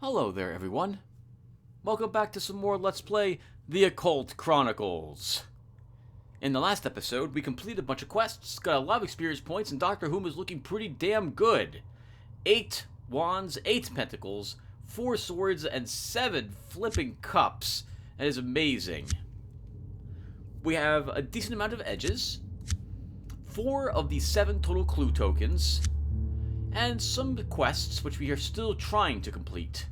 Hello there, everyone. Welcome back to some more Let's Play The Occult Chronicles. In the last episode, we completed a bunch of quests, got a lot of experience points, and Dr. Whom is looking pretty damn good. 8 wands, 8 pentacles, 4 swords, and 7 flipping cups. That is amazing. We have a decent amount of edges, 4 of the 7 total clue tokens, and some quests which we are still trying to complete.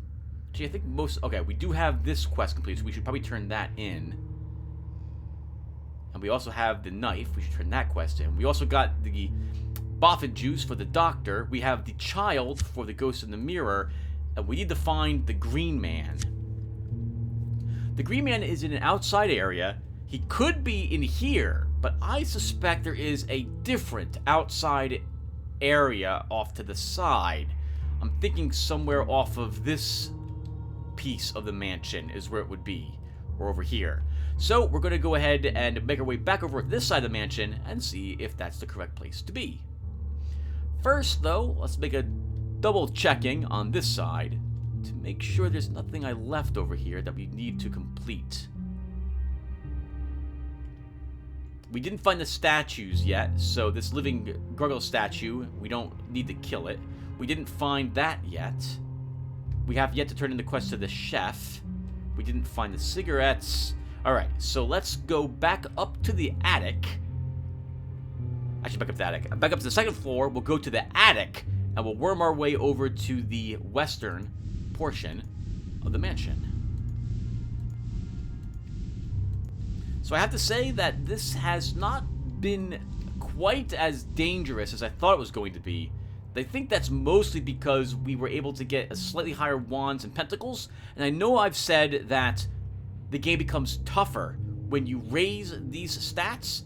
Gee, I think most... Okay, we do have this quest complete, so we should probably turn that in. And we also have the knife. We should turn that quest in. We also got the boffin juice for the doctor. We have the child for the ghost in the mirror. And we need to find the green man. The green man is in an outside area. He could be in here, but I suspect there is a different outside area off to the side. I'm thinking somewhere off of this piece of the mansion is where it would be, or over here. So we're going to go ahead and make our way back over this side of the mansion and see if that's the correct place to be. First, though, let's make a double checking on this side to make sure there's nothing I left over here that we need to complete. We didn't find the statues yet, so this living gargoyle statue, we don't need to kill it. We didn't find that yet. We have yet to turn in the quest to the chef. We didn't find the cigarettes. Alright, so let's go back up to the attic. Actually, back up to the attic. Back up to the second floor, we'll go to the attic, and we'll worm our way over to the western portion of the mansion. So I have to say that this has not been quite as dangerous as I thought it was going to be. I think that's mostly because we were able to get a slightly higher wands and pentacles, and I know I've said that the game becomes tougher when you raise these stats,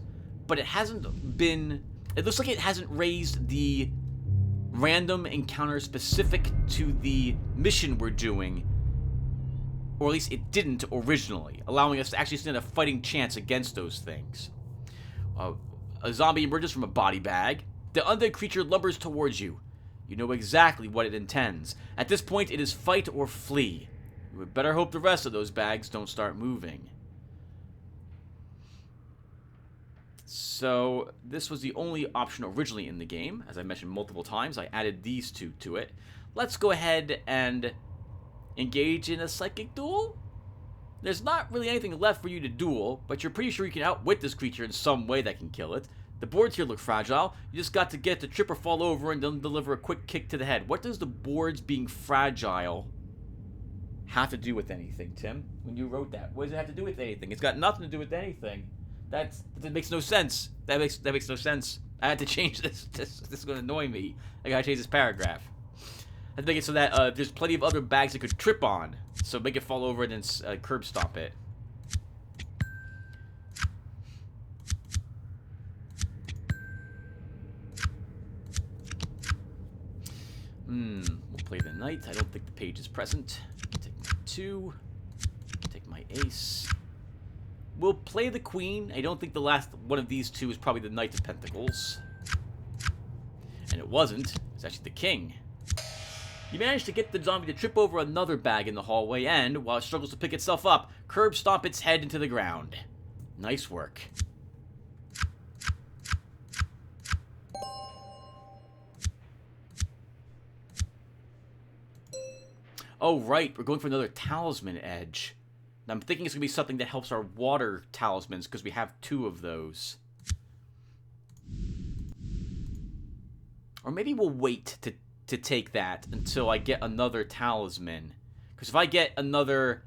but it hasn't been... It looks like it hasn't raised the random encounter specific to the mission we're doing, or at least it didn't originally, allowing us to actually stand a fighting chance against those things. A zombie emerges from a body bag. The undead creature lumbers towards you. You know exactly what it intends. At this point, it is fight or flee. You would better hope the rest of those bags don't start moving. So, this was the only option originally in the game. As I mentioned multiple times, I added these two to it. Let's go ahead and engage in a psychic duel? There's not really anything left for you to duel, but you're pretty sure you can outwit this creature in some way that can kill it. The boards here look fragile. You just got to get the trip or fall over and then deliver a quick kick to the head. What does the boards being fragile have to do with anything, Tim? When you wrote that, what does it have to do with anything? It's got nothing to do with anything. That makes no sense. That makes no sense. I had to change this. This is going to annoy me. I gotta change this paragraph. I make it so that there's plenty of other bags it could trip on. So make it fall over and then curb stomp it. We'll play the knight. I don't think the page is present. Take my 2. Take my ace. We'll play the queen. I don't think the last one of these two is probably the knight of pentacles. And it wasn't. It's actually the king. You managed to get the zombie to trip over another bag in the hallway and, while it struggles to pick itself up, curb stomp its head into the ground. Nice work. Oh, right. We're going for another talisman edge. I'm thinking it's going to be something that helps our water talismans, because we have 2 of those. Or maybe we'll wait to take that until I get another talisman. Because if I get another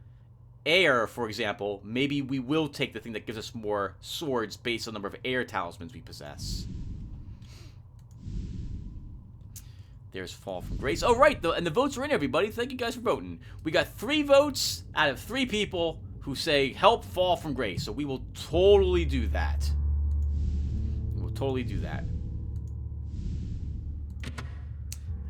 air, for example, maybe we will take the thing that gives us more swords based on the number of air talismans we possess. There's Fall from Grace. Oh, right, and the votes are in, everybody. Thank you guys for voting. We got 3 votes out of 3 people who say, help Fall from Grace. So we will totally do that. We will totally do that.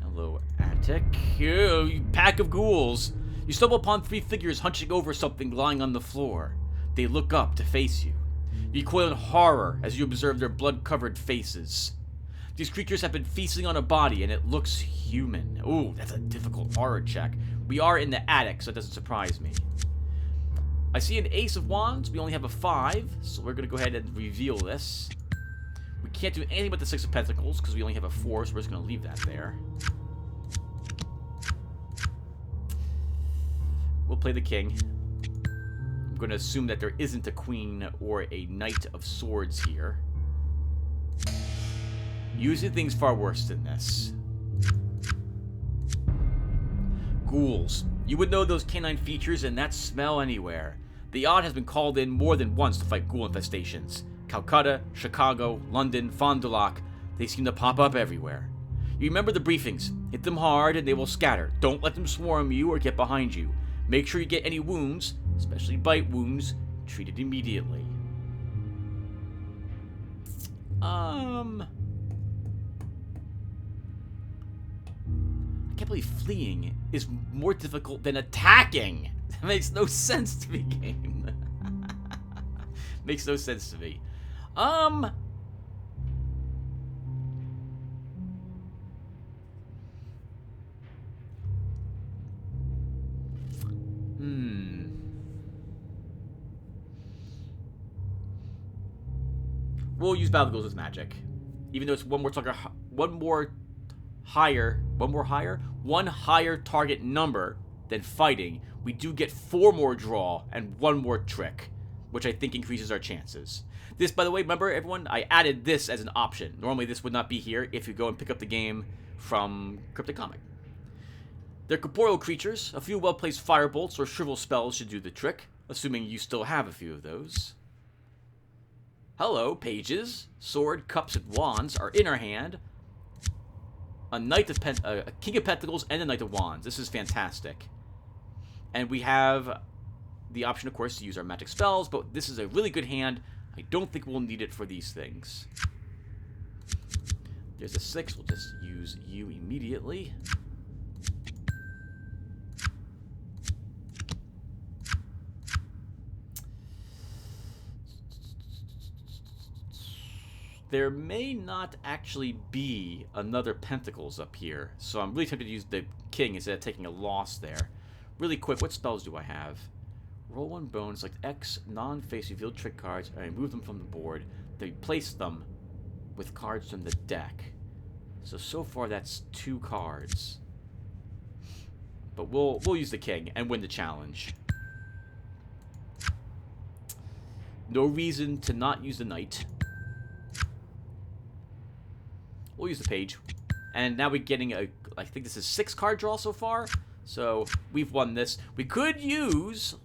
Hello, attic. You pack of ghouls. You stumble upon 3 figures hunching over something lying on the floor. They look up to face you. You recoil in horror as you observe their blood-covered faces. These creatures have been feasting on a body, and it looks human. Ooh, that's a difficult horror check. We are in the attic, so it doesn't surprise me. I see an Ace of Wands. We only have a 5, so we're going to go ahead and reveal this. We can't do anything with the 6 of Pentacles because we only have a 4, so we're just going to leave that there. We'll play the King. I'm going to assume that there isn't a Queen or a Knight of Swords here. Usually things far worse than this. Ghouls. You would know those canine features and that smell anywhere. The Odd has been called in more than once to fight ghoul infestations. Calcutta, Chicago, London, Fond du Lac, they seem to pop up everywhere. You remember the briefings. Hit them hard and they will scatter. Don't let them swarm you or get behind you. Make sure you get any wounds, especially bite wounds, treated immediately. I can't believe fleeing is more difficult than attacking. That makes no sense to me, game. Makes no sense to me. We'll use Battle Ghouls as magic. Even though it's one higher target number than fighting, we do get 4 more draw and 1 more trick, which I think increases our chances. This, by the way, remember everyone, I added this as an option. Normally this would not be here if you go and pick up the game from Cryptic Comic. They're corporeal creatures. A few well-placed firebolts or shrivel spells should do the trick, assuming you still have a few of those. Hello, pages. Sword, cups, and wands are in our hand. A King of Pentacles and a Knight of Wands. This is fantastic. And we have the option, of course, to use our magic spells, but this is a really good hand. I don't think we'll need it for these things. There's a 6. We'll just use you immediately. There may not actually be another Pentacles up here, so I'm really tempted to use the King instead of taking a loss there. Really quick, what spells do I have? Roll 1 bone, select X non-face revealed trick cards, and I remove them from the board. They replace them with cards from the deck. So far that's 2 cards. But we'll use the King and win the challenge. No reason to not use the Knight. We'll use the Page. And now we're getting I think this is 6 card draw so far. So we've won this. We could use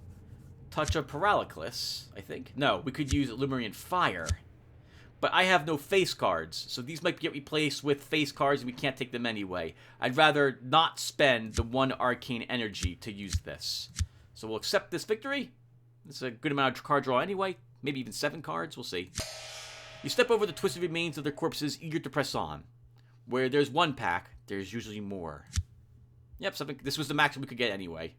Touch of Paralaklis, I think. No, we could use Lemurian Fire. But I have no face cards, so these might get replaced with face cards and we can't take them anyway. I'd rather not spend the 1 arcane energy to use this. So we'll accept this victory. It's a good amount of card draw anyway. Maybe even 7 cards, we'll see. You step over the twisted remains of their corpses, eager to press on. Where there's 1 pack, there's usually more. Yep, this was the maximum we could get anyway.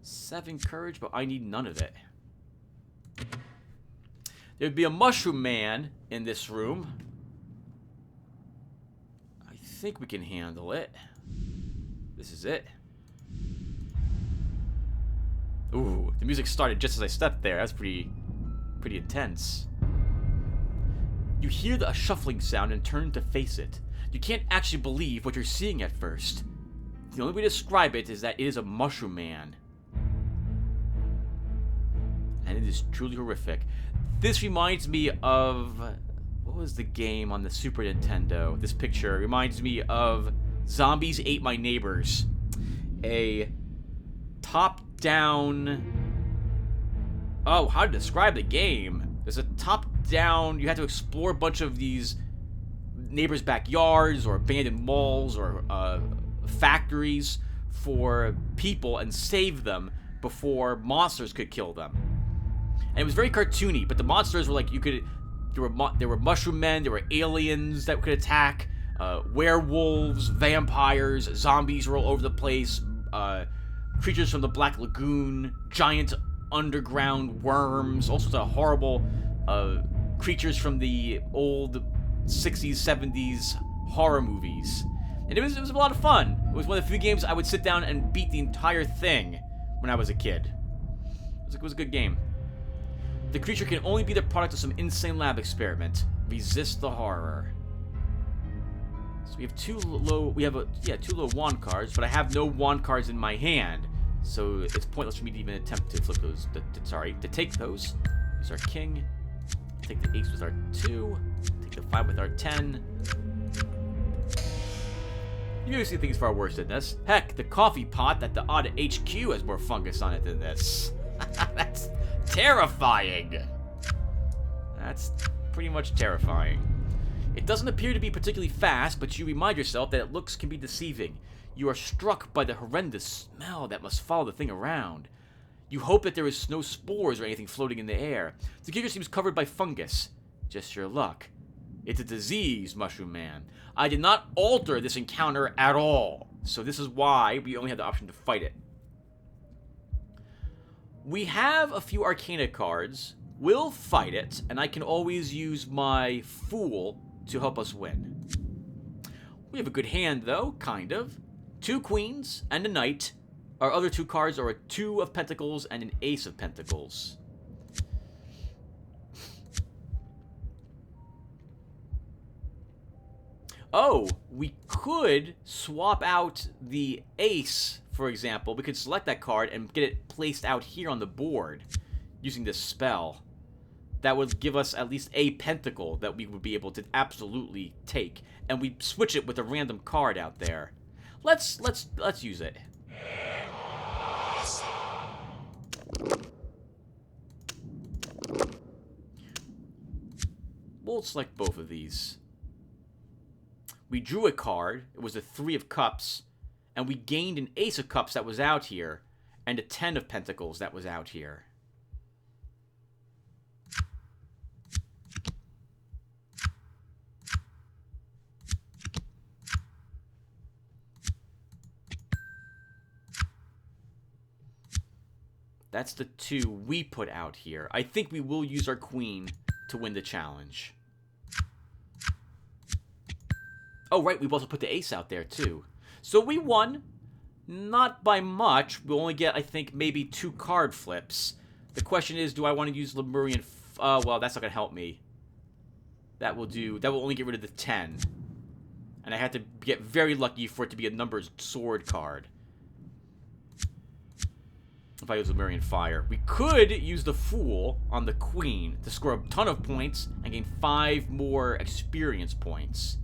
Seven courage, but I need none of it. There'd be a mushroom man in this room. I think we can handle it. This is it. Ooh, the music started just as I stepped there. That's pretty intense. You hear a shuffling sound and turn to face it. You can't actually believe what you're seeing at first. The only way to describe it is that it is a mushroom man. And it is truly horrific. This reminds me of... what was the game on the Super Nintendo? This picture reminds me of Zombies Ate My Neighbors. A top-down... oh, how to describe the game? There's a top-down... you have to explore a bunch of these neighbors' backyards or abandoned malls or factories for people and save them before monsters could kill them. And it was very cartoony, but the monsters were like, there were mushroom men, there were aliens that could attack, werewolves, vampires, zombies were all over the place, creatures from the Black Lagoon, giant underground worms, all sorts of horrible creatures from the old 60s, 70s horror movies. And it was a lot of fun. It was one of the few games I would sit down and beat the entire thing when I was a kid. It was a good game. The creature can only be the product of some insane lab experiment. Resist the horror. So we have two low wand cards, but I have no wand cards in my hand. So it's pointless for me to even attempt to flip those. To take those. Use our king. Take the ace with our 2. Take the 5 with our 10. You usually see things far worse than this. Heck, the coffee pot at the Odd HQ has more fungus on it than this. That's terrifying. That's pretty much terrifying. It doesn't appear to be particularly fast, but you remind yourself that looks can be deceiving. You are struck by the horrendous smell that must follow the thing around. You hope that there is no spores or anything floating in the air. The creature seems covered by fungus. Just your luck. It's a disease, Mushroom Man. I did not alter this encounter at all, so this is why we only have the option to fight it. We have a few Arcana cards. We'll fight it, and I can always use my Fool to help us win. We have a good hand, though, kind of. 2 queens and a knight. Our other 2 cards are a 2 of pentacles and an ace of pentacles. Oh, we could swap out the ace, for example. We could select that card and get it placed out here on the board using this spell. That would give us at least a pentacle that we would be able to absolutely take, and we switch it with a random card out there. Let's use it. We'll select both of these. We drew a card. It was a 3 of cups, and we gained an ace of cups that was out here, and a 10 of pentacles that was out here. That's the 2 we put out here. I think we will use our queen to win the challenge. Oh, right, we've also put the ace out there, too. So we won. Not by much. We'll only get, I think, maybe 2 card flips. The question is, do I want to use Lemurian... well, that's not going to help me. That will only get rid of the 10. And I have to get very lucky for it to be a numbered sword card. If I use Lemurian Fire. We could use the Fool on the Queen to score a ton of points and gain 5 more experience points.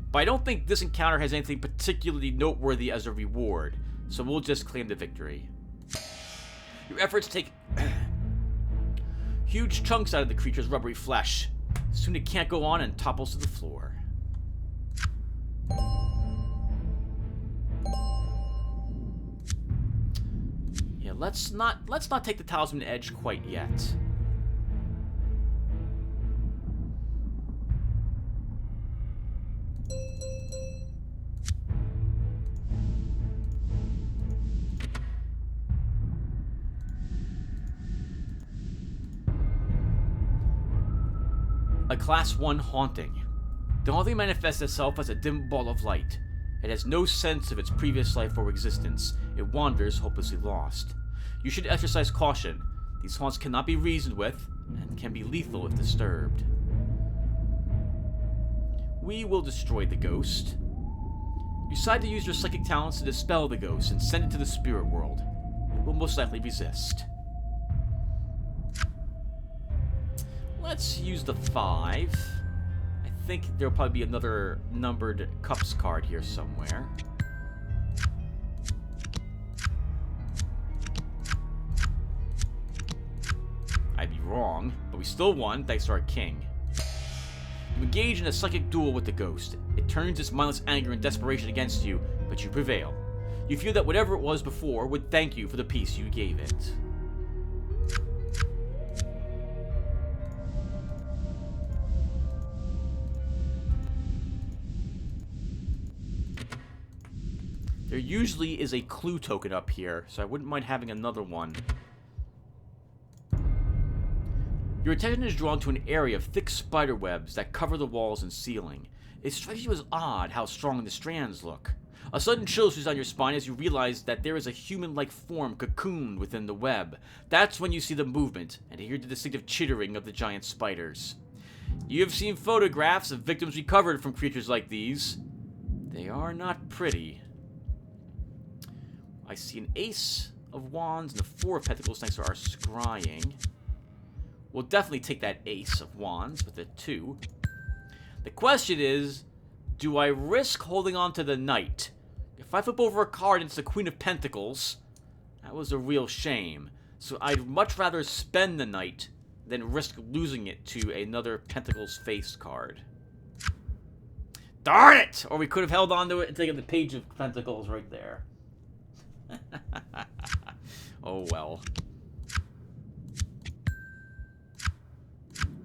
But I don't think this encounter has anything particularly noteworthy as a reward, so we'll just claim the victory. Your efforts take huge chunks out of the creature's rubbery flesh. Soon it can't go on and topples to the floor. Yeah, let's not take the Talisman Edge quite yet. A Class 1 Haunting. The haunting manifests itself as a dim ball of light. It has no sense of its previous life or existence. It wanders hopelessly lost. You should exercise caution. These haunts cannot be reasoned with, and can be lethal if disturbed. We will destroy the ghost. You decide to use your psychic talents to dispel the ghost and send it to the spirit world. It will most likely resist. Let's use the 5. I think there'll probably be another numbered cups card here somewhere. I'd be wrong, but we still won thanks to our king. You engage in a psychic duel with the ghost. It turns its mindless anger and desperation against you, but you prevail. You feel that whatever it was before would thank you for the peace you gave it. There usually is a clue token up here, so I wouldn't mind having another one. Your attention is drawn to an area of thick spider webs that cover the walls and ceiling. It strikes you as odd how strong the strands look. A sudden chill shoots down your spine as you realize that there is a human-like form cocooned within the web. That's when you see the movement and hear the distinctive chittering of the giant spiders. You have seen photographs of victims recovered from creatures like these. They are not pretty. I see an ace of wands and a 4 of pentacles thanks to our scrying. We'll definitely take that ace of wands with a 2. The question is, do I risk holding on to the knight? If I flip over a card and it's the Queen of Pentacles, that was a real shame. So I'd much rather spend the knight than risk losing it to another Pentacles face card. Darn it! Or we could have held on to it and taken the Page of Pentacles right there. Oh well.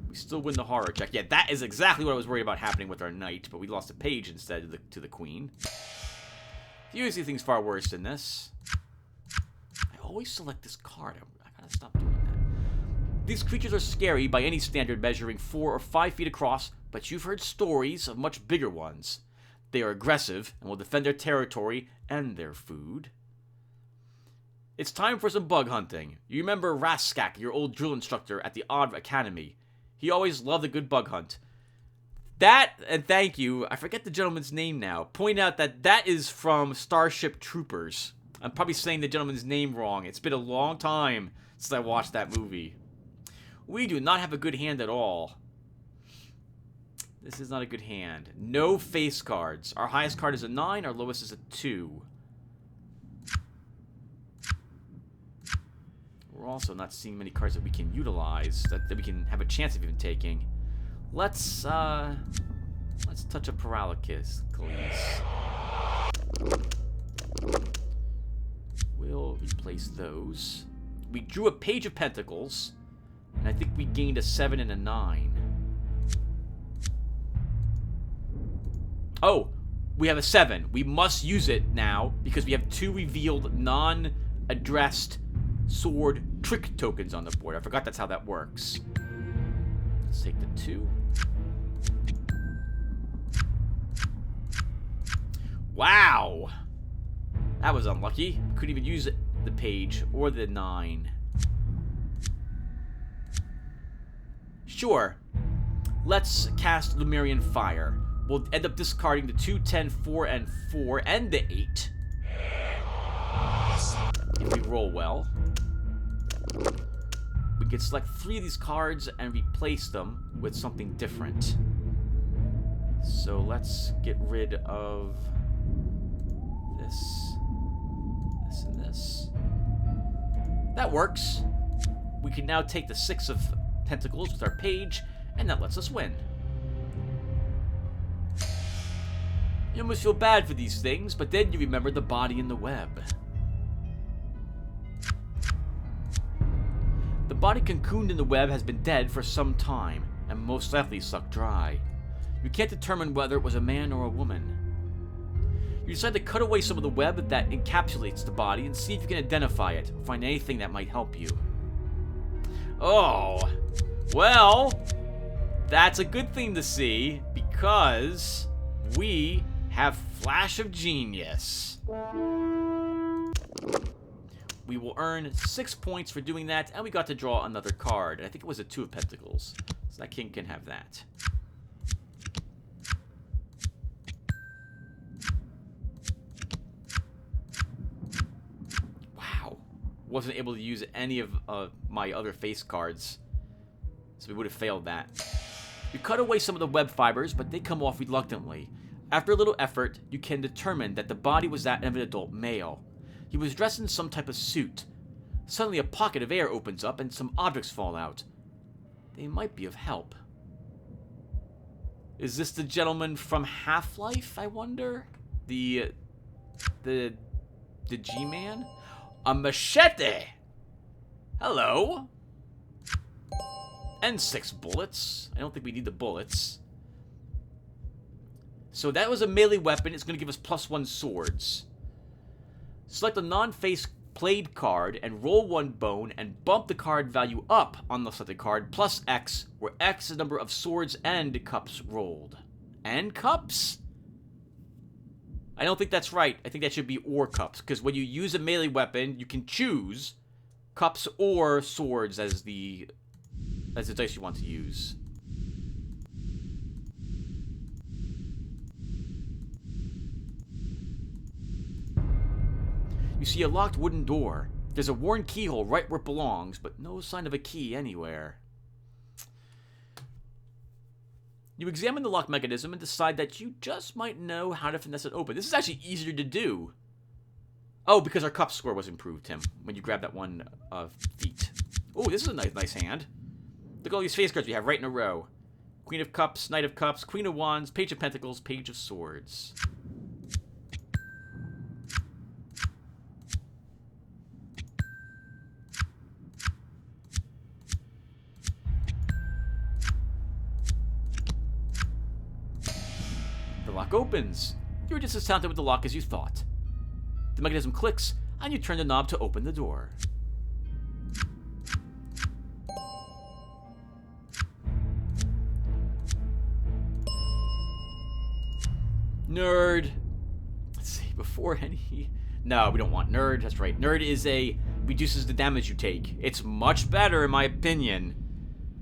We still win the horror check. Yeah, that is exactly what I was worried about happening with our knight, but we lost a page instead to the queen. Usually things far worse than this. I always select this card. I gotta stop doing that. These creatures are scary by any standard measuring 4 or 5 feet across, but you've heard stories of much bigger ones. They are aggressive and will defend their territory and their food. It's time for some bug hunting. You remember Raskak, your old drill instructor at the Odd Academy. He always loved a good bug hunt. That, and thank you, I forget the gentleman's name now, point out that that is from Starship Troopers. I'm probably saying the gentleman's name wrong. It's been a long time since I watched that movie. We do not have a good hand at all. This is not a good hand. No face cards. Our highest card is a 9, our lowest is a 2. We're also not seeing many cards that we can utilize, that we can have a chance of even taking. Let's touch a Paralysis, please. We'll replace those. We drew a Page of Pentacles, and I think we gained a 7 and a 9. Oh, we have a 7. We must use it now, because we have 2 revealed non-addressed sword trick tokens on the board. I forgot that's how that works. Let's take the 2. Wow! That was unlucky. We couldn't even use the page or the 9. Sure. Let's cast Lemurian Fire. We'll end up discarding the 2, 10, 4, and 4, and the 8. If we roll well. We can select 3 of these cards and replace them with something different. So let's get rid of this, and this. That works. We can now take the 6 of Pentacles with our page, and that lets us win. You almost feel bad for these things, but then you remember the body in the web. The body cocooned in the web has been dead for some time, and most likely sucked dry. You can't determine whether it was a man or a woman. You decide to cut away some of the web that encapsulates the body and see if you can identify it, or find anything that might help you. Oh, well, that's a good thing to see, because we have Flash of Genius. We will earn 6 points for doing that, and we got to draw another card. And I think it was a 2 of Pentacles, so that king can have that. Wow. Wasn't able to use any of my other face cards, so we would have failed that. You cut away some of the web fibers, but they come off reluctantly. After a little effort, you can determine that the body was that of an adult male. He was dressed in some type of suit. Suddenly a pocket of air opens up and some objects fall out. They might be of help. Is this the gentleman from Half-Life, I wonder? The G-Man? A machete! Hello? And 6 bullets. I don't think we need the bullets. So that was a melee weapon. It's going to give us +1 swords. Select a non-face played card and roll 1 bone and bump the card value up on the selected card plus X, where X is the number of swords and cups rolled. And cups? I don't think that's right. I think that should be or cups, because when you use a melee weapon, you can choose cups or swords as the dice you want to use. You see a locked wooden door. There's a worn keyhole right where it belongs, but no sign of a key anywhere. You examine the lock mechanism and decide that you just might know how to finesse it open. This is actually easier to do. Oh, because our cup score was improved, Tim, when you grab that one feat. Oh, this is a nice hand. Look at all these face cards we have right in a row. Queen of Cups, Knight of Cups, Queen of Wands, Page of Pentacles, Page of Swords. The lock opens. You're just as talented with the lock as you thought. The mechanism clicks, and you turn the knob to open the door. Nerd. Let's see, before any... No, we don't want nerd, that's right. Nerd reduces the damage you take. It's much better, in my opinion,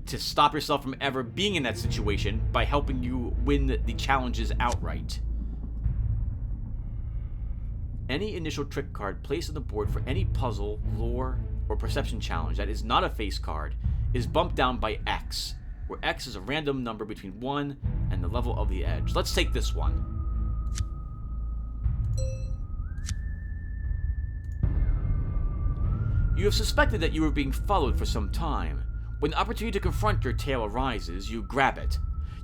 to stop yourself from ever being in that situation by helping you win the challenges outright. Any initial trick card placed on the board for any puzzle, lore, or perception challenge that is not a face card is bumped down by X, where X is a random number between 1 and the level of the edge. Let's take this one. You have suspected that you were being followed for some time. When the opportunity to confront your tail arises, you grab it.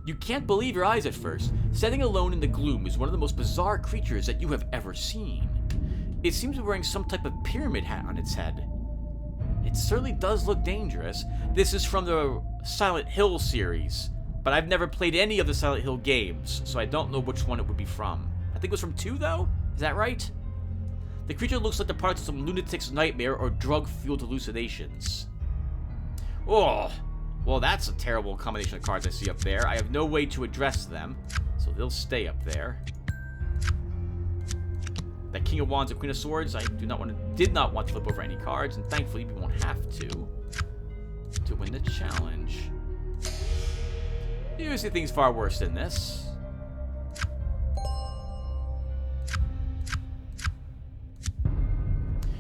You can't believe your eyes at first. Standing alone in the gloom is one of the most bizarre creatures that you have ever seen. It seems to be wearing some type of pyramid hat on its head. It certainly does look dangerous. This is from the Silent Hill series, but I've never played any of the Silent Hill games, so I don't know which one it would be from. I think it was from 2, though? Is that right? The creature looks like the product of some lunatic's nightmare or drug-fueled hallucinations. Oh, well, that's a terrible combination of cards I see up there. I have no way to address them, so they'll stay up there. That King of Wands and Queen of Swords, I did not want to flip over any cards, and thankfully we won't have to win the challenge. You see things far worse than this.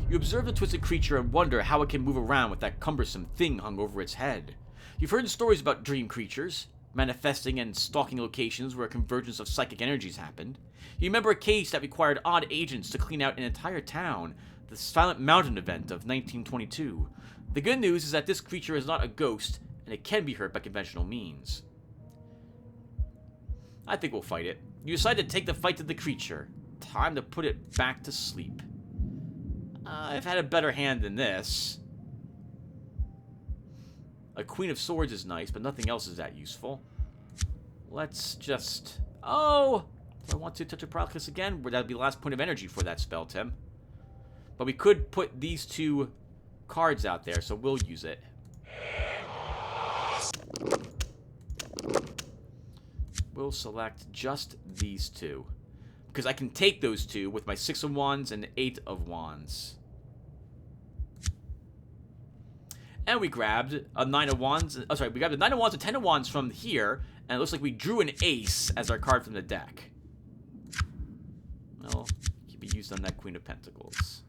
You observe the twisted creature and wonder how it can move around with that cumbersome thing hung over its head. You've heard stories about dream creatures, manifesting and stalking locations where a convergence of psychic energies happened. You remember a case that required odd agents to clean out an entire town, the Silent Mountain event of 1922. The good news is that this creature is not a ghost, and it can be hurt by conventional means. I think we'll fight it. You decide to take the fight to the creature. Time to put it back to sleep. I've had a better hand than this. A Queen of Swords is nice, but nothing else is that useful. Let's just... Oh! Do I want to touch a Paralysis again? That would be the last point of energy for that spell, Tim. But we could put these 2 cards out there, so we'll use it. We'll select just these 2. Because I can take those 2 with my 6 of Wands and 8 of Wands. And we grabbed a 9 of Wands. Oh, sorry, we grabbed a 9 of Wands and 10 of Wands from here. And it looks like we drew an ace as our card from the deck. Well, can be used on that Queen of Pentacles.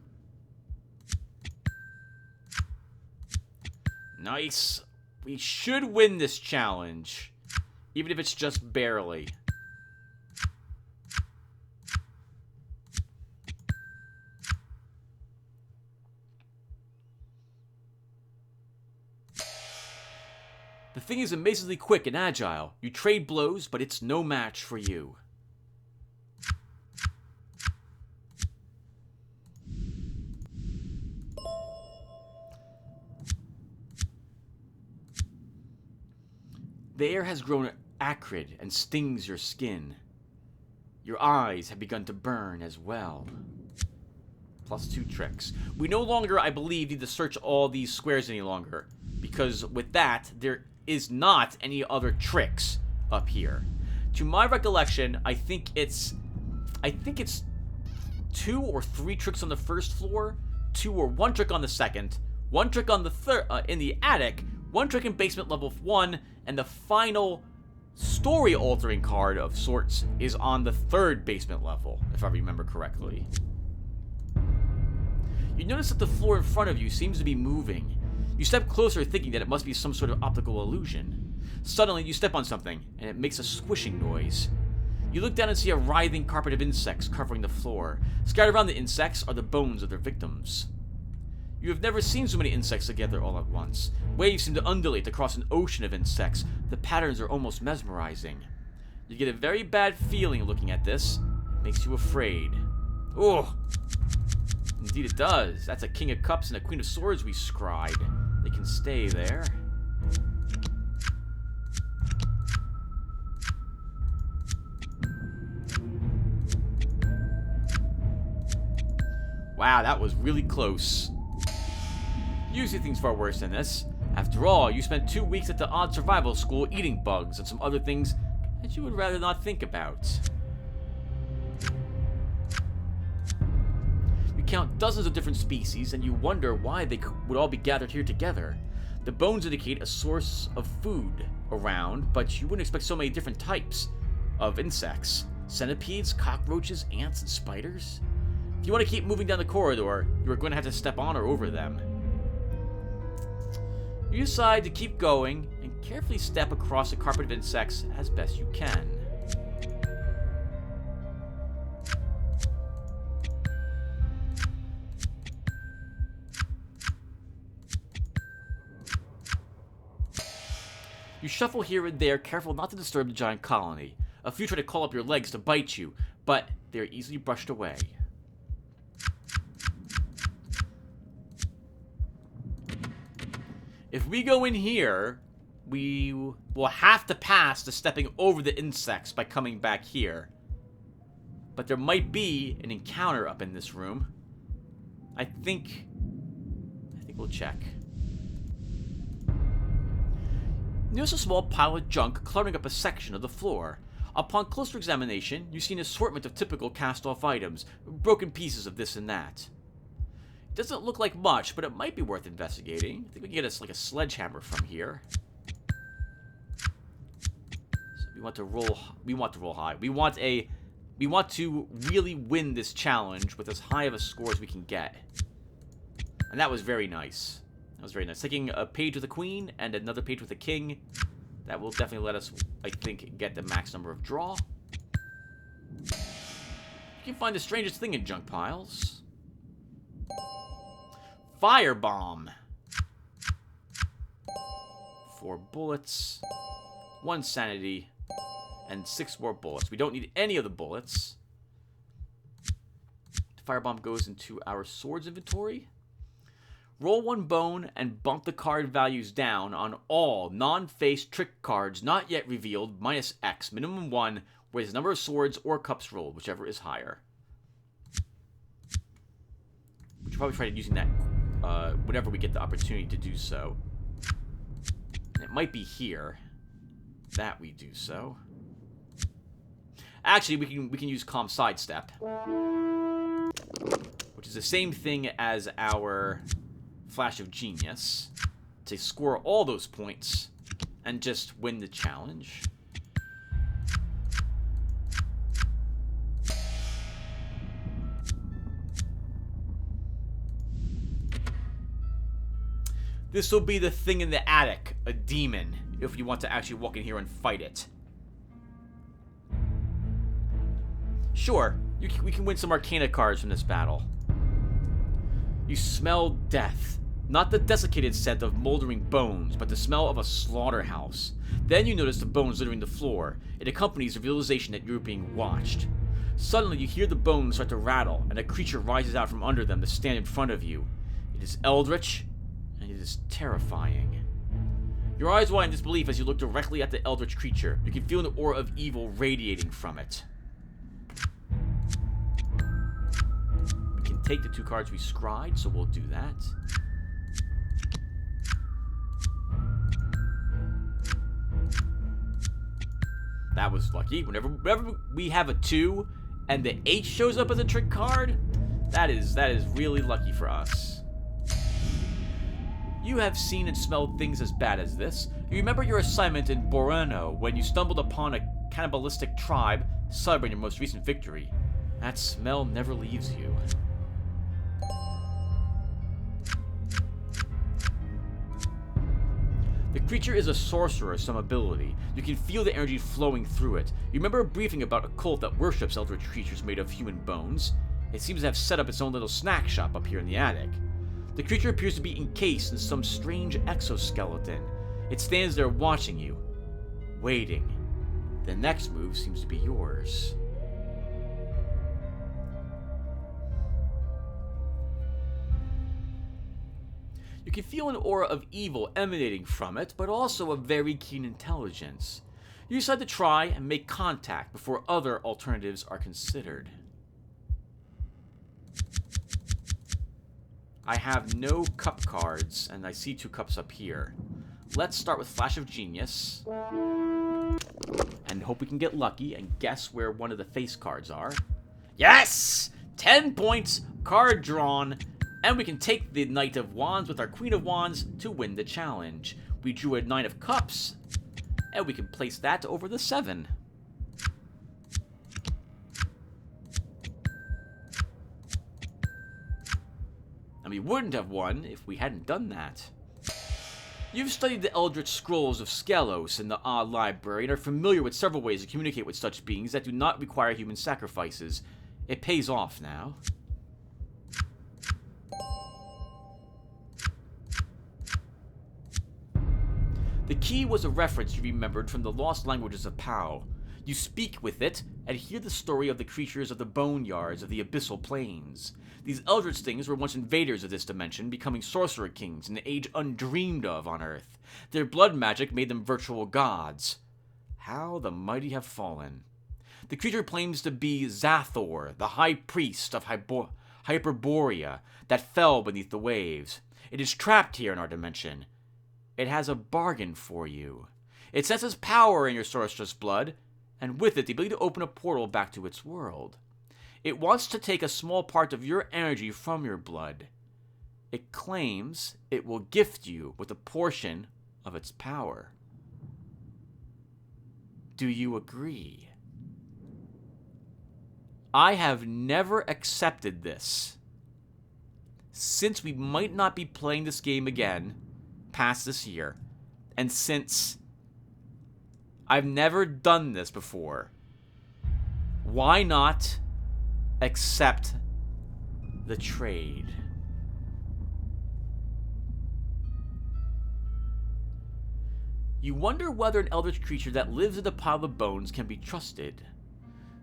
Nice. We should win this challenge. Even if it's just barely. The thing is amazingly quick and agile. You trade blows, but it's no match for you. The air has grown acrid and stings your skin. Your eyes have begun to burn as well. Plus 2 tricks. We no longer, I believe, need to search all these squares any longer. Because with that, there is not any other tricks up here. To my recollection, I think it's 2 or 3 tricks on the first floor, 2 or 1 trick on the second, 1 trick on the third in the attic, 1 trick in basement level 1, and the final story-altering card of sorts is on the 3rd basement level, if I remember correctly. You notice that the floor in front of you seems to be moving. You step closer thinking that it must be some sort of optical illusion. Suddenly, you step on something, and it makes a squishing noise. You look down and see a writhing carpet of insects covering the floor. Scattered around the insects are the bones of their victims. You have never seen so many insects together all at once. Waves seem to undulate across an ocean of insects. The patterns are almost mesmerizing. You get a very bad feeling looking at this. It makes you afraid. Oh! Indeed it does. That's a King of Cups and a Queen of Swords we scried. They can stay there. Wow, that was really close. Usually things far worse than this. After all, you spent 2 weeks at the odd survival school eating bugs and some other things that you would rather not think about. You count dozens of different species and you wonder why they would all be gathered here together. The bones indicate a source of food around, but you wouldn't expect so many different types of insects. Centipedes, cockroaches, ants, and spiders. If you want to keep moving down the corridor, you are going to have to step on or over them. You decide to keep going and carefully step across a carpet of insects as best you can. You shuffle here and there, careful not to disturb the giant colony. A few try to call up your legs to bite you, but they are easily brushed away. If we go in here, we will have to pass the stepping over the insects by coming back here. But there might be an encounter up in this room. I think we'll check. Notice a small pile of junk cluttering up a section of the floor. Upon closer examination, you see an assortment of typical cast-off items, broken pieces of this and that. It doesn't look like much, but it might be worth investigating. I think we can get us like a sledgehammer from here. So we want to roll high. We want to really win this challenge with as high of a score as we can get. And that was very nice. That was very nice. Taking a page with a queen and another page with a king. That will definitely let us, I think, get the max number of draw. You can find the strangest thing in junk piles. Firebomb. 4 bullets. 1 sanity. And 6 more bullets. We don't need any of the bullets. The firebomb goes into our swords inventory. Roll 1 bone and bump the card values down on all non-face trick cards not yet revealed, minus X, minimum 1, with the number of swords or cups rolled, whichever is higher. We should probably try using that whenever we get the opportunity to do so. And it might be here that we do so. Actually, we can use Calm Sidestep, which is the same thing as our Flash of Genius, to score all those points and just win the challenge. This will be the thing in the attic, a demon, if you want to actually walk in here and fight it. Sure, we can win some Arcana cards from this battle. You smell death. Not the desiccated scent of moldering bones, but the smell of a slaughterhouse. Then you notice the bones littering the floor. It accompanies the realization that you're being watched. Suddenly you hear the bones start to rattle, and a creature rises out from under them to stand in front of you. It is eldritch, and it is terrifying. Your eyes widen in disbelief as you look directly at the eldritch creature. You can feel an aura of evil radiating from it. We can take the 2 cards we scryed, so we'll do that. That was lucky. Whenever we have a 2 and the H shows up as a trick card, that is really lucky for us. You have seen and smelled things as bad as this. You remember your assignment in Boreno when you stumbled upon a cannibalistic tribe celebrating your most recent victory. That smell never leaves you. The creature is a sorcerer of some ability. You can feel the energy flowing through it. You remember a briefing about a cult that worships eldritch creatures made of human bones? It seems to have set up its own little snack shop up here in the attic. The creature appears to be encased in some strange exoskeleton. It stands there watching you, waiting. The next move seems to be yours. You can feel an aura of evil emanating from it, but also a very keen intelligence. You decide to try and make contact before other alternatives are considered. I have no cup cards, and I see 2 cups up here. Let's start with Flash of Genius, and hope we can get lucky and guess where one of the face cards are. Yes! 10 points, card drawn, and we can take the Knight of Wands with our Queen of Wands to win the challenge. We drew a 9 of Cups, and we can place that over the 7. And we wouldn't have won if we hadn't done that. You've studied the Eldritch Scrolls of Skelos in the Odd Library and are familiar with several ways to communicate with such beings that do not require human sacrifices. It pays off now. The key was a reference you remembered from the lost languages of Pau. You speak with it and hear the story of the creatures of the boneyards of the abyssal plains. These eldritch things were once invaders of this dimension, becoming sorcerer kings in an age undreamed of on Earth. Their blood magic made them virtual gods. How the mighty have fallen. The creature claims to be Zathor, the high priest of Hyperborea, that fell beneath the waves. It is trapped here in our dimension. It has a bargain for you. It senses power in your sorceress blood, and with it the ability to open a portal back to its world. It wants to take a small part of your energy from your blood. It claims it will gift you with a portion of its power. Do you agree? I have never accepted this. Since we might not be playing this game again past this year, and since I've never done this before, why not accept the trade? You wonder whether an eldritch creature that lives in a pile of bones can be trusted.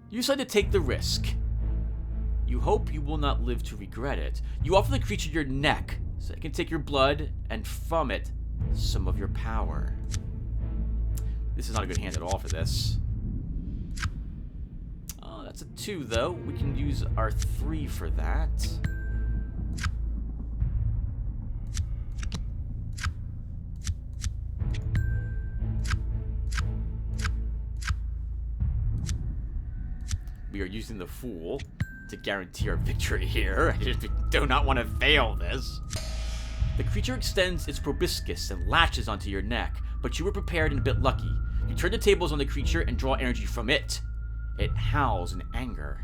You decide to take the risk. You hope you will not live to regret it. You offer the creature your neck so it can take your blood and from it some of your power. This is not a good hand at all for this. Oh, that's a 2 though. We can use our 3 for that. We are using the Fool to guarantee our victory here. I just do not want to fail this. The creature extends its proboscis and latches onto your neck, but you were prepared and a bit lucky. You turn the tables on the creature and draw energy from it. It howls in anger.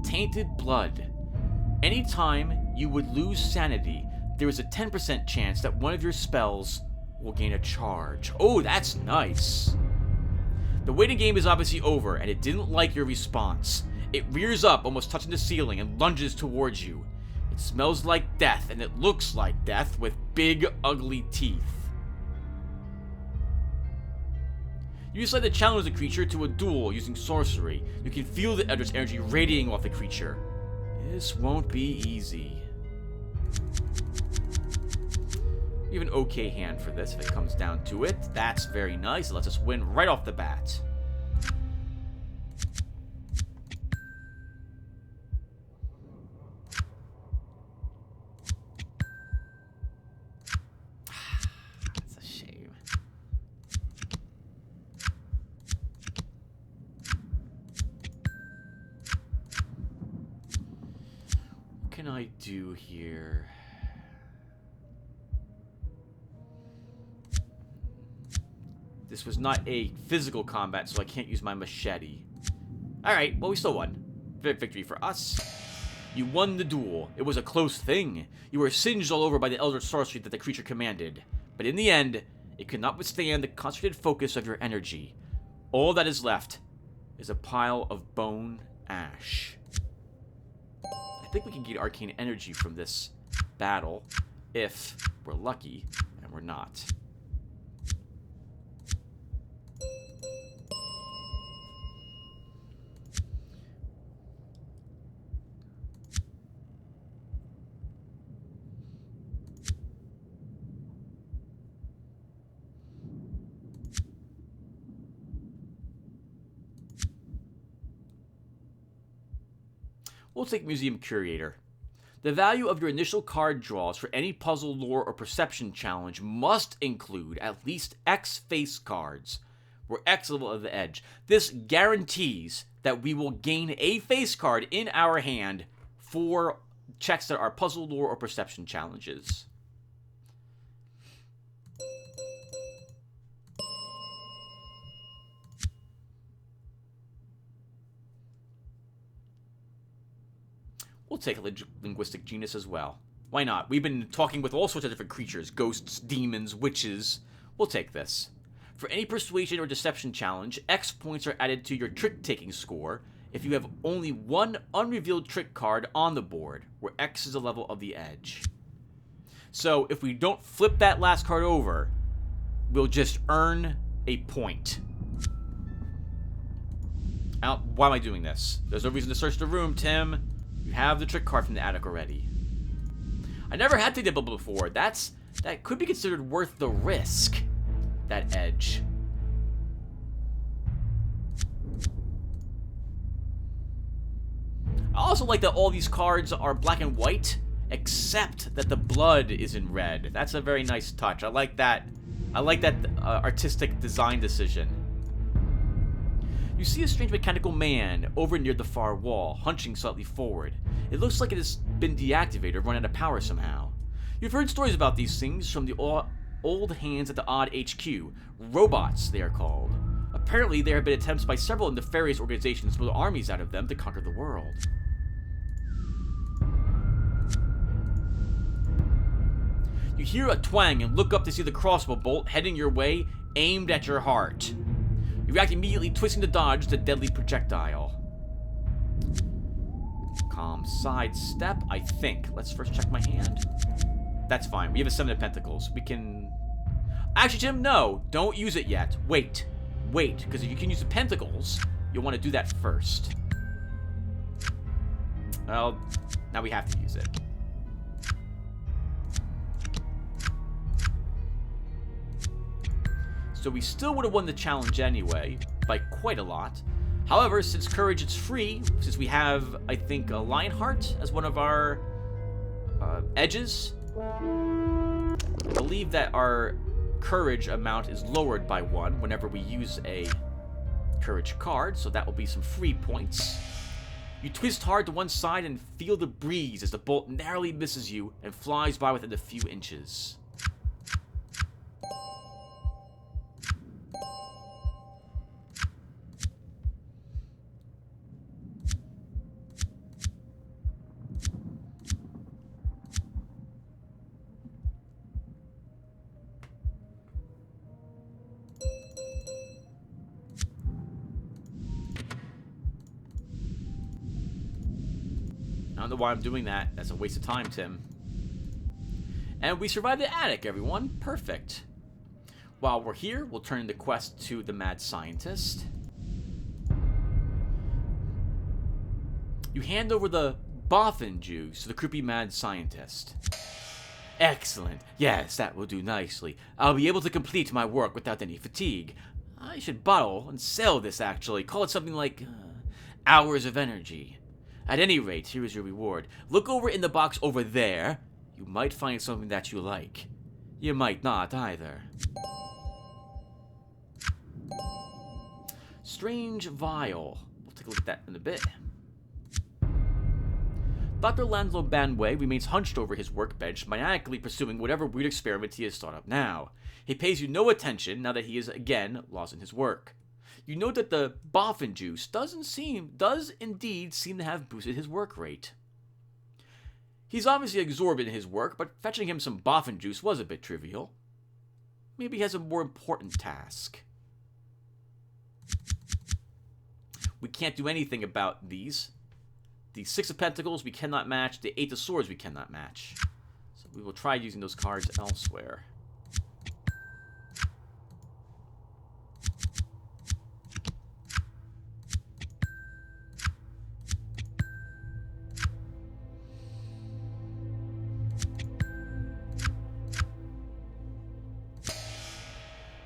Tainted blood. Anytime you would lose sanity, there is a 10% chance that one of your spells will gain a charge. Oh, that's nice. The waiting game is obviously over, and it didn't like your response. It rears up, almost touching the ceiling, and lunges towards you. It smells like death, and it looks like death with big, ugly teeth. You decide to challenge the creature to a duel using sorcery. You can feel the eldritch energy radiating off the creature. This won't be easy. We have an okay hand for this if it comes down to it. That's very nice. It lets us win right off the bat. That's a shame. What can I do here? This was not a physical combat, so I can't use my machete. Alright, well, we still won. Victory for us. You won the duel. It was a close thing. You were singed all over by the Elder Sorcery that the creature commanded. But in the end, it could not withstand the concentrated focus of your energy. All that is left is a pile of bone ash. I think we can get arcane energy from this battle if we're lucky, and we're not. We'll take Museum Curator. The value of your initial card draws for any puzzle, lore, or perception challenge must include at least X face cards, where X level of the edge. This guarantees that we will gain a face card in our hand for checks that are puzzle, lore, or perception challenges. We'll take a linguistic genius as well. Why not? We've been talking with all sorts of different creatures. Ghosts, demons, witches. We'll take this. For any persuasion or deception challenge, X points are added to your trick-taking score if you have only one unrevealed trick card on the board, where X is the level of the edge. So, if we don't flip that last card over, we'll just earn a point. Why am I doing this? There's no reason to search the room, Tim. You have the trick card from the attic already. I never had to dibble before. That could be considered worth the risk. That edge. I also like that all these cards are black and white, except that the blood is in red. That's a very nice touch. I like that. I like that artistic design decision. You see a strange mechanical man over near the far wall, hunching slightly forward. It looks like it has been deactivated or run out of power somehow. You've heard stories about these things from the old hands at the Odd HQ. Robots, they are called. Apparently, there have been attempts by several nefarious organizations to build armies out of them to conquer the world. You hear a twang and look up to see the crossbow bolt heading your way, aimed at your heart. You react immediately, twisting to dodge the deadly projectile. Calm sidestep, I think. Let's first check my hand. That's fine. We have a 7 of Pentacles. We can... Actually, Tim, no. Don't use it yet. Wait. Wait, because if you can use the Pentacles, you'll want to do that first. Well, now we have to use it. So we still would have won the challenge anyway, by quite a lot. However, since Courage is free, since we have, I think, a Lionheart as one of our edges, I believe that our Courage amount is lowered by 1 whenever we use a Courage card, so that will be some free points. You twist hard to one side and feel the breeze as the bolt narrowly misses you and flies by within a few inches. I don't know why I'm doing that. That's a waste of time, Tim. And we survived the attic, everyone. Perfect. While we're here, we'll turn the quest to the mad scientist. You hand over the boffin juice to the creepy mad scientist. Excellent. Yes, that will do nicely. I'll be able to complete my work without any fatigue. I should bottle and sell this, actually. Call it something like hours of energy. At any rate, here is your reward. Look over in the box over there. You might find something that you like. You might not either. Strange vial. We'll take a look at that in a bit. Dr. Lancelot Banway remains hunched over his workbench, maniacally pursuing whatever weird experiment he has thought up now. He pays you no attention now that he is again lost in his work. You note that the boffin juice does indeed seem to have boosted his work rate. He's obviously absorbed in his work, but fetching him some boffin juice was a bit trivial. Maybe he has a more important task. We can't do anything about these. The Six of Pentacles we cannot match, the Eight of Swords we cannot match. So we will try using those cards elsewhere.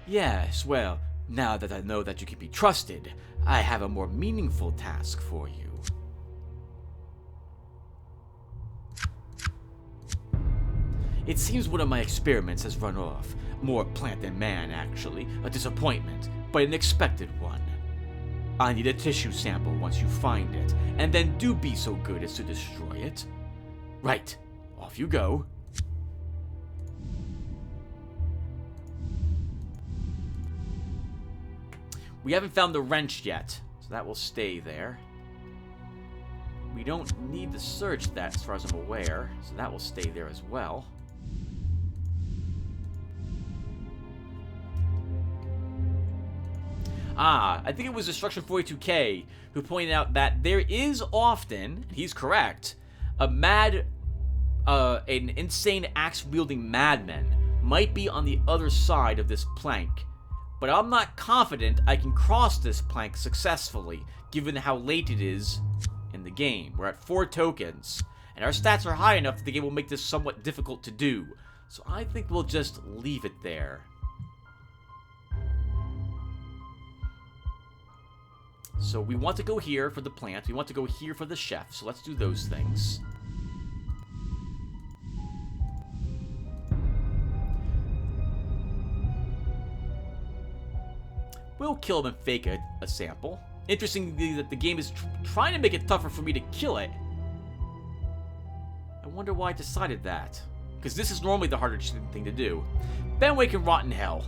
Yes, well, now that I know that you can be trusted, I have a more meaningful task for you. It seems one of my experiments has run off. More plant than man, actually. A disappointment, but an expected one. I need a tissue sample once you find it, and then do be so good as to destroy it. Right, off you go. We haven't found the wrench yet, so that will stay there. We don't need to search that as far as I'm aware, so that will stay there as well. I think it was Destruction 42K who pointed out that there is often, and he's correct, an insane axe-wielding madman might be on the other side of this plank. But I'm not confident I can cross this plank successfully, given how late it is in the game. We're at 4 tokens, and our stats are high enough that the game will make this somewhat difficult to do. So I think we'll just leave it there. So we want to go here for the plant, we want to go here for the chef, so let's do those things. We'll kill him and fake a sample. Interestingly, that the game is trying to make it tougher for me to kill it. I wonder why I decided that. Because this is normally the harder thing to do. Banway can rot in hell.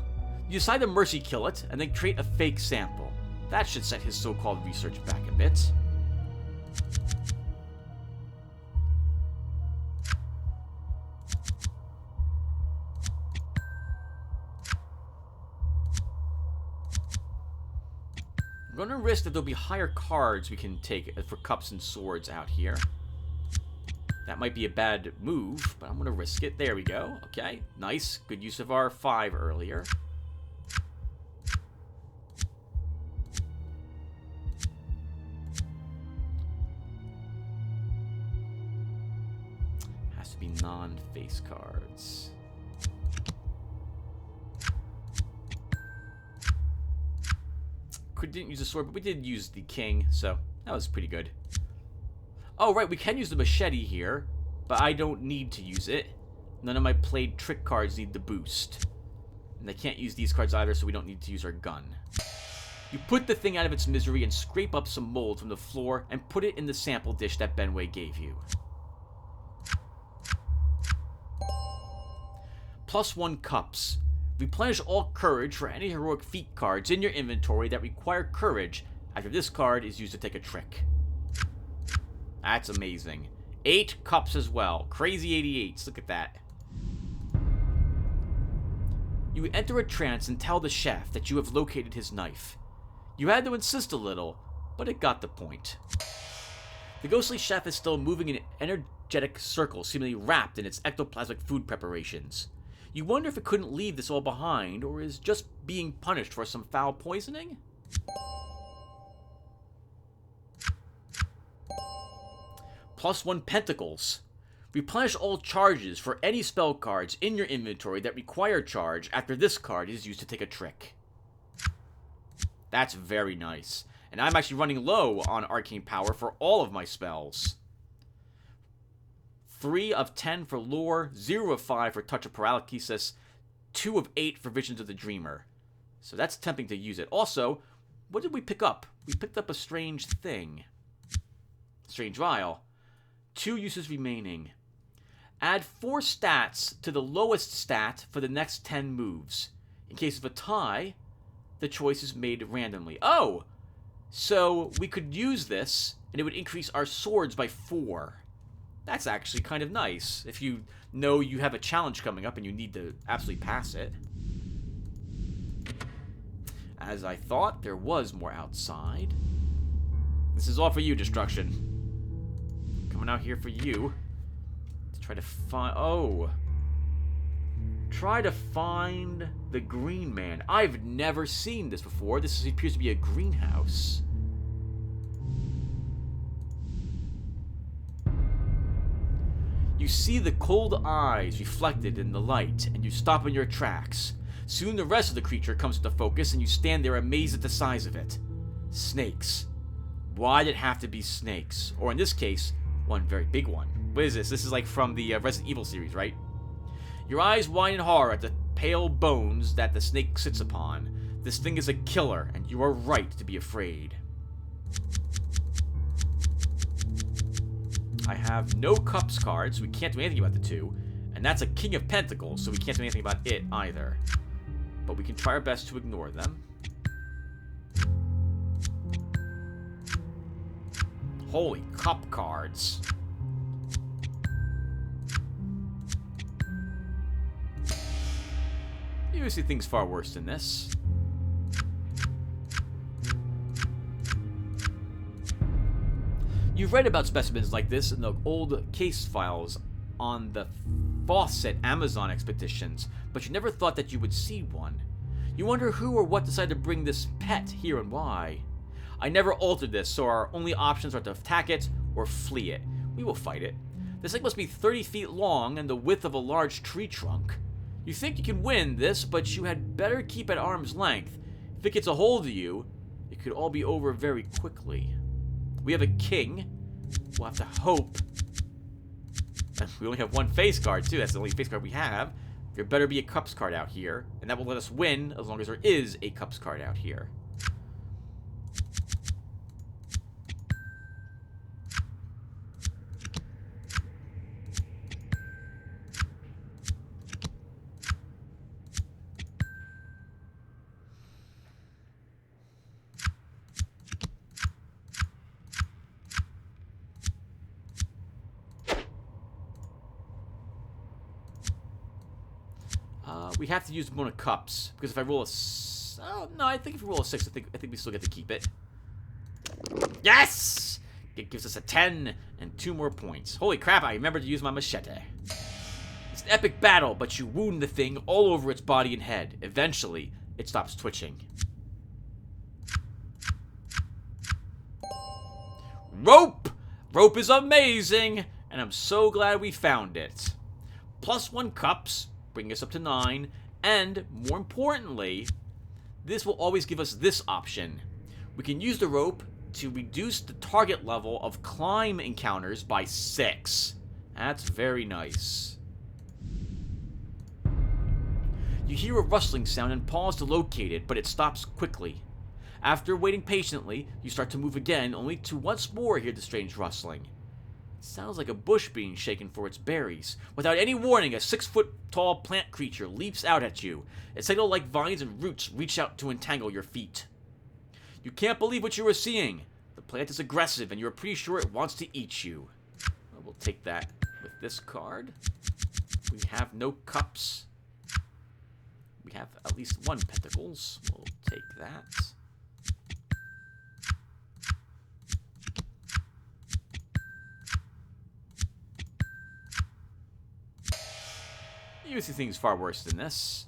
You decide to mercy kill it, and then create a fake sample. That should set his so-called research back a bit. I'm going to risk that there'll be higher cards we can take for cups and swords out here. That might be a bad move, but I'm going to risk it. There we go. Okay, nice. Good use of our 5 earlier. Has to be non-face cards. Didn't use the sword, but we did use the king, so that was pretty good. Oh, right, we can use the machete here, but I don't need to use it. None of my played trick cards need the boost. And I can't use these cards either, so we don't need to use our gun. You put the thing out of its misery and scrape up some mold from the floor and put it in the sample dish that Banway gave you. +1 cups. Replenish all courage for any heroic feat cards in your inventory that require courage after this card is used to take a trick. That's amazing. 8 cups as well. Crazy 88s. Look at that. You enter a trance and tell the chef that you have located his knife. You had to insist a little, but it got the point. The ghostly chef is still moving in an energetic circle, seemingly wrapped in its ectoplasmic food preparations. You wonder if it couldn't leave this all behind, or is just being punished for some foul poisoning? +1 pentacles. Replenish all charges for any spell cards in your inventory that require charge after this card is used to take a trick. That's very nice. And I'm actually running low on arcane power for all of my spells. 3 of 10 for lore, 0 of 5 for touch of paralysis, 2 of 8 for visions of the dreamer. So that's tempting to use it. Also, what did we pick up? We picked up a strange thing. Strange vial. 2 uses remaining. Add 4 stats to the lowest stat for the next 10 moves. In case of a tie, the choice is made randomly. Oh! So we could use this, and it would increase our swords by 4. That's actually kind of nice, if you know you have a challenge coming up and you need to absolutely pass it. As I thought, there was more outside. This is all for you, Destruction. Coming out here for you. Try to find... Oh. Try to find the green man. I've never seen this before. This appears to be a greenhouse. You see the cold eyes reflected in the light, and you stop in your tracks. Soon the rest of the creature comes into focus, and you stand there amazed at the size of it. Snakes. Why did it have to be snakes? Or in this case, one very big one. What is this? This is like from the Resident Evil series, right? Your eyes widen in horror at the pale bones that the snake sits upon. This thing is a killer, and you are right to be afraid. I have no cups cards, so we can't do anything about the 2. And that's a King of Pentacles, so we can't do anything about it either. But we can try our best to ignore them. Holy cup cards. You see things far worse than this. You've read about specimens like this in the old case files on the Fawcett Amazon expeditions, but you never thought that you would see one. You wonder who or what decided to bring this pet here and why. I never altered this, so our only options are to attack it or flee it. We will fight it. This thing must be 30 feet long and the width of a large tree trunk. You think you can win this, but you had better keep at arm's length. If it gets a hold of you, it could all be over very quickly. We have a king. We'll have to hope. We only have one face card, too. That's the only face card we have. There better be a cups card out here, and that will let us win as long as there is a cups card out here. We have to use one of cups, because if I roll a... Oh, no, I think if we roll a 6, I think we still get to keep it. Yes! It gives us a 10 and 2 more points. Holy crap, I remembered to use my machete. It's an epic battle, but you wound the thing all over its body and head. Eventually, it stops twitching. Rope! Rope is amazing, and I'm so glad we found it. +1 cups, bring us up to 9, and, more importantly, this will always give us this option. We can use the rope to reduce the target level of climb encounters by 6. That's very nice. You hear a rustling sound and pause to locate it, but it stops quickly. After waiting patiently, you start to move again, only to once more hear the strange rustling. It sounds like a bush being shaken for its berries. Without any warning, a 6-foot-tall plant creature leaps out at you. Its tangled-like vines and roots reach out to entangle your feet. You can't believe what you are seeing. The plant is aggressive, and you are pretty sure it wants to eat you. Well, we'll take that with this card. We have no cups. We have at least 1 pentacles. We'll take that. You see things far worse than this.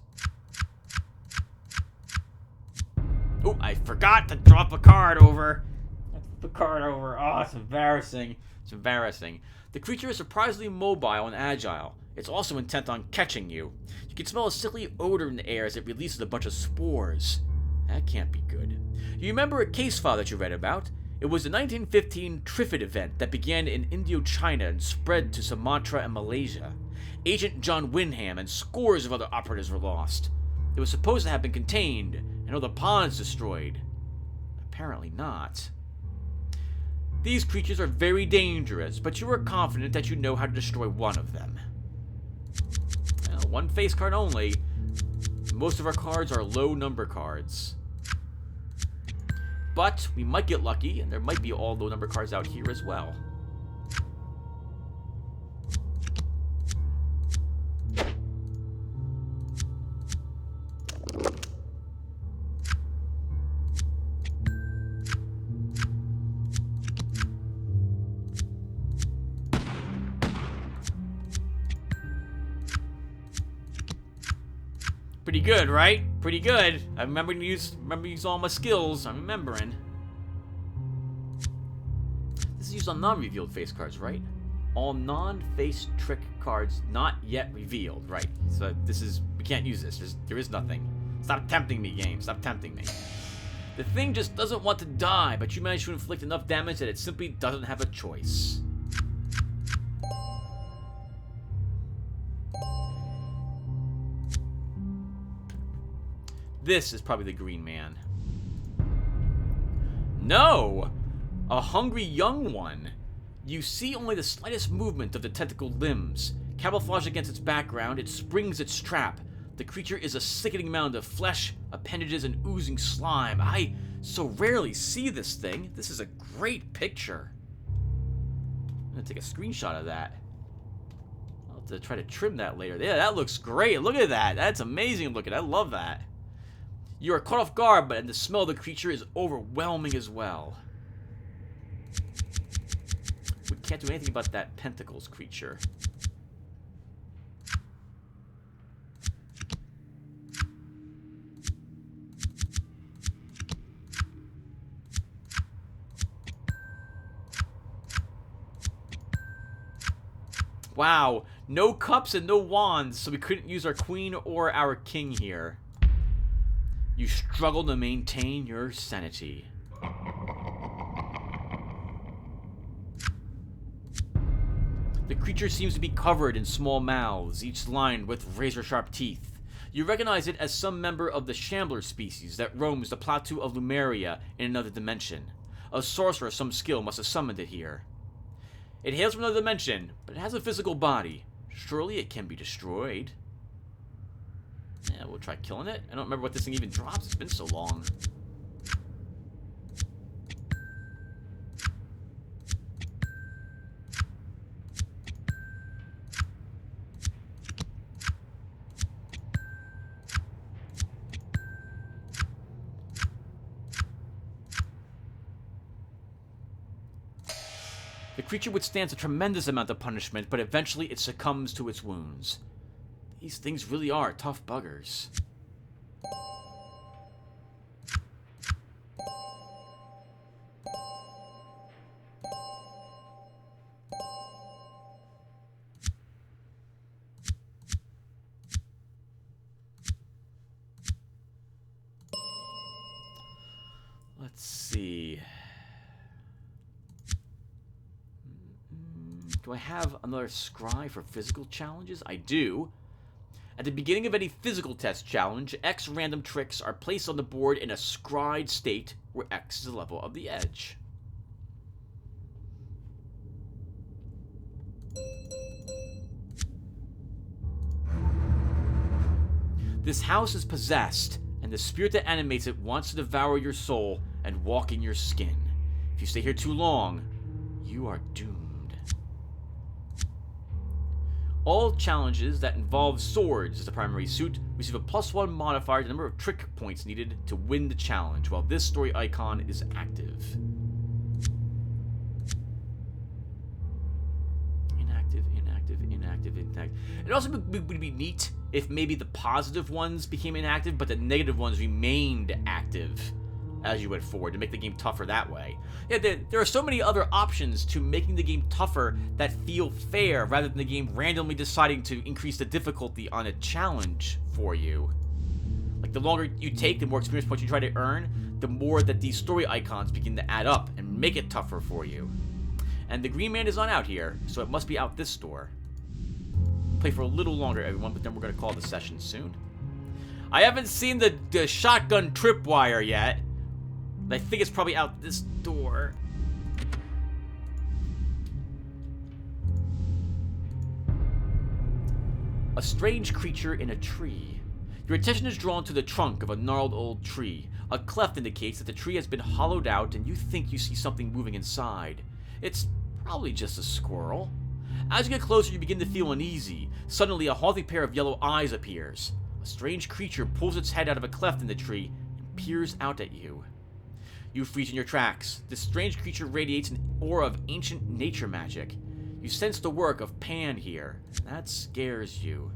Oh, I forgot to drop a card over. the card over. Oh, it's embarrassing. It's embarrassing. The creature is surprisingly mobile and agile. It's also intent on catching you. You can smell a sickly odor in the air as it releases a bunch of spores. That can't be good. You remember a case file that you read about? It was the 1915 Trifid event that began in Indochina and spread to Sumatra and Malaysia. Agent John Wyndham and scores of other operatives were lost. It was supposed to have been contained and all the ponds destroyed. Apparently not. These creatures are very dangerous, but you are confident that you know how to destroy one of them. Well, one face card only. Most of our cards are low number cards. But we might get lucky, and there might be all low number cards out here as well. Pretty good, right? Pretty good. I remember to use all my skills. I'm remembering. This is used on non-revealed face cards, right? All non-face trick cards not yet revealed, right? So we can't use this. There is nothing. Stop tempting me, game. Stop tempting me. The thing just doesn't want to die, but you manage to inflict enough damage that it simply doesn't have a choice. This is probably the Green Man. No! A hungry young one. You see only the slightest movement of the tentacled limbs. Camouflaged against its background, it springs its trap. The creature is a sickening mound of flesh, appendages, and oozing slime. I so rarely see this thing. This is a great picture. I'm gonna take a screenshot of that. I'll have to try to trim that later. Yeah, that looks great. Look at that. That's amazing looking. I love that. You are caught off guard, but the smell of the creature is overwhelming as well. We can't do anything about that pentacles creature. Wow, no cups and no wands, so we couldn't use our queen or our king here. You struggle to maintain your sanity. The creature seems to be covered in small mouths, each lined with razor-sharp teeth. You recognize it as some member of the Shambler species that roams the plateau of Lumeria in another dimension. A sorcerer of some skill must have summoned it here. It hails from another dimension, but it has a physical body. Surely it can be destroyed. Yeah, we'll try killing it. I don't remember what this thing even drops. It's been so long. The creature withstands a tremendous amount of punishment, but eventually it succumbs to its wounds. These things really are tough buggers. Let's see. Do I have another scry for physical challenges? I do. At the beginning of any physical test challenge, X random tricks are placed on the board in a scried state where X is the level of the edge. This house is possessed, and the spirit that animates it wants to devour your soul and walk in your skin. If you stay here too long, you are doomed. All challenges that involve swords as the primary suit receive a +1 modifier to the number of trick points needed to win the challenge, while this story icon is active. Inactive, inactive, inactive, inactive. It also would be neat if maybe the positive ones became inactive, but the negative ones remained active. as you went forward to make the game tougher that way. Yeah, there are so many other options to making the game tougher that feel fair rather than the game randomly deciding to increase the difficulty on a challenge for you. Like, the longer you take, the more experience points you try to earn, the more that these story icons begin to add up and make it tougher for you. And the Green Man is not out here, so it must be out this door. Play for a little longer, everyone, but then we're going to call the session soon. I haven't seen the shotgun tripwire yet. I think it's probably out this door. A strange creature in a tree. Your attention is drawn to the trunk of a gnarled old tree. A cleft indicates that the tree has been hollowed out, and you think you see something moving inside. It's probably just a squirrel. As you get closer, you begin to feel uneasy. Suddenly, a haunting pair of yellow eyes appears. A strange creature pulls its head out of a cleft in the tree and peers out at you. You freeze in your tracks. This strange creature radiates an aura of ancient nature magic. You sense the work of Pan here. That scares you.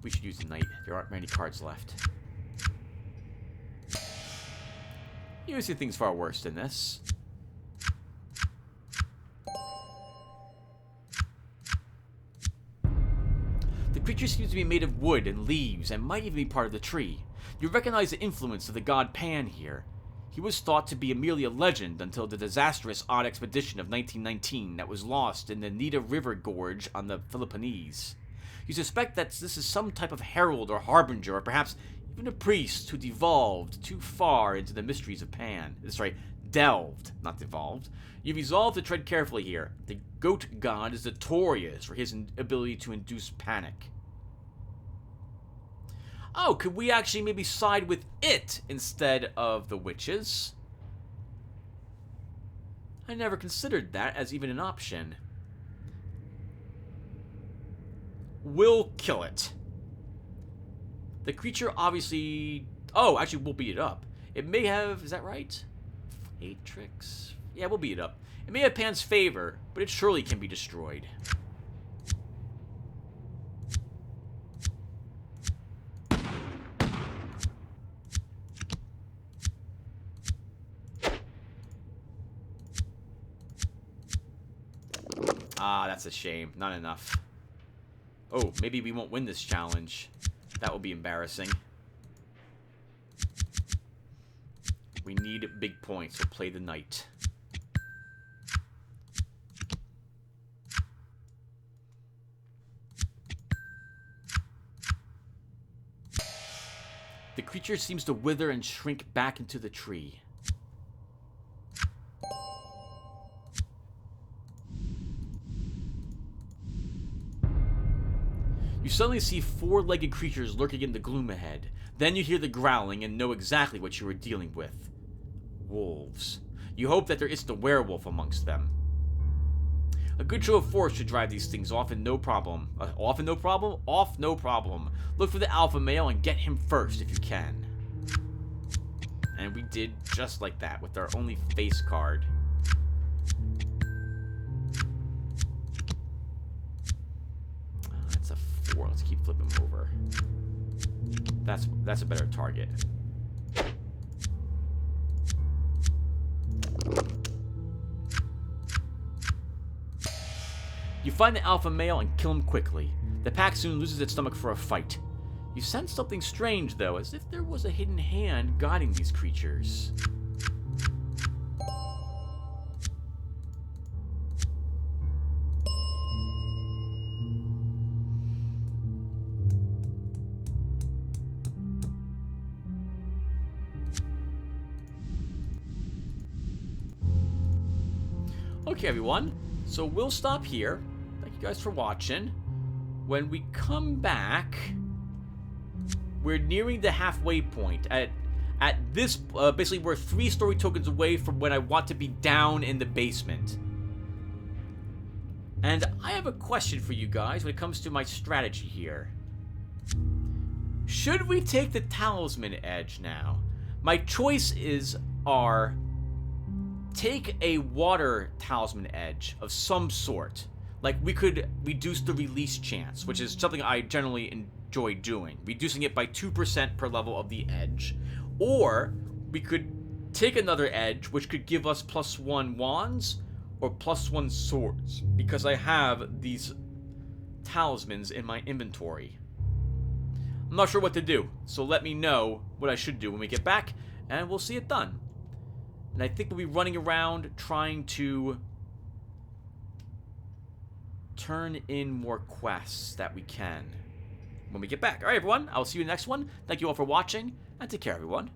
We should use the knight. There aren't many cards left. You see things far worse than this. The creature seems to be made of wood and leaves and might even be part of the tree. You recognize the influence of the god Pan here. He was thought to be merely a legend until the disastrous odd expedition of 1919 that was lost in the Nita River Gorge on the Philippines. You suspect that this is some type of herald or harbinger, or perhaps even a priest who devolved too far into the mysteries of Pan. Sorry, delved, not devolved. You resolve to tread carefully here. The goat god is notorious for his ability to induce panic. Oh, could we actually maybe side with it instead of the witches? I never considered that as even an option. We'll kill it. The creature obviously... Oh, actually, we'll beat it up. It may have... Is that right? 8 tricks? Yeah, we'll beat it up. It may have Pan's favor, but it surely can be destroyed. Ah, that's a shame. Not enough. Oh, maybe we won't win this challenge. That will be embarrassing. We need big points, so play the knight. The creature seems to wither and shrink back into the tree. You suddenly see 4-legged creatures lurking in the gloom ahead. Then you hear the growling and know exactly what you are dealing with. Wolves. You hope that there isn't a werewolf amongst them. A good show of force should drive these things off and no problem. Off and no problem? Off no problem. Look for the alpha male and get him first if you can. And we did just like that with our only face card. That's a 4. Let's keep flipping them over. That's a better target. You find the alpha male and kill him quickly. The pack soon loses its stomach for a fight. You sense something strange, though, as if there was a hidden hand guiding these creatures. Okay, everyone. So we'll stop here. Thank you guys for watching. When we come back, we're nearing the halfway point. At this, basically, we're 3 story tokens away from when I want to be down in the basement. And I have a question for you guys when it comes to my strategy here. Should we take the Talisman Edge now? My choices are take a water Talisman Edge of some sort. Like, we could reduce the release chance, which is something I generally enjoy doing. Reducing it by 2% per level of the edge. Or, we could take another edge, which could give us +1 wands or +1 swords. Because I have these talismans in my inventory. I'm not sure what to do, so let me know what I should do when we get back, and we'll see it done. And I think we'll be running around trying to turn in more quests that we can when we get back. Alright, everyone, I'll see you in the next one. Thank you all for watching, and take care, everyone.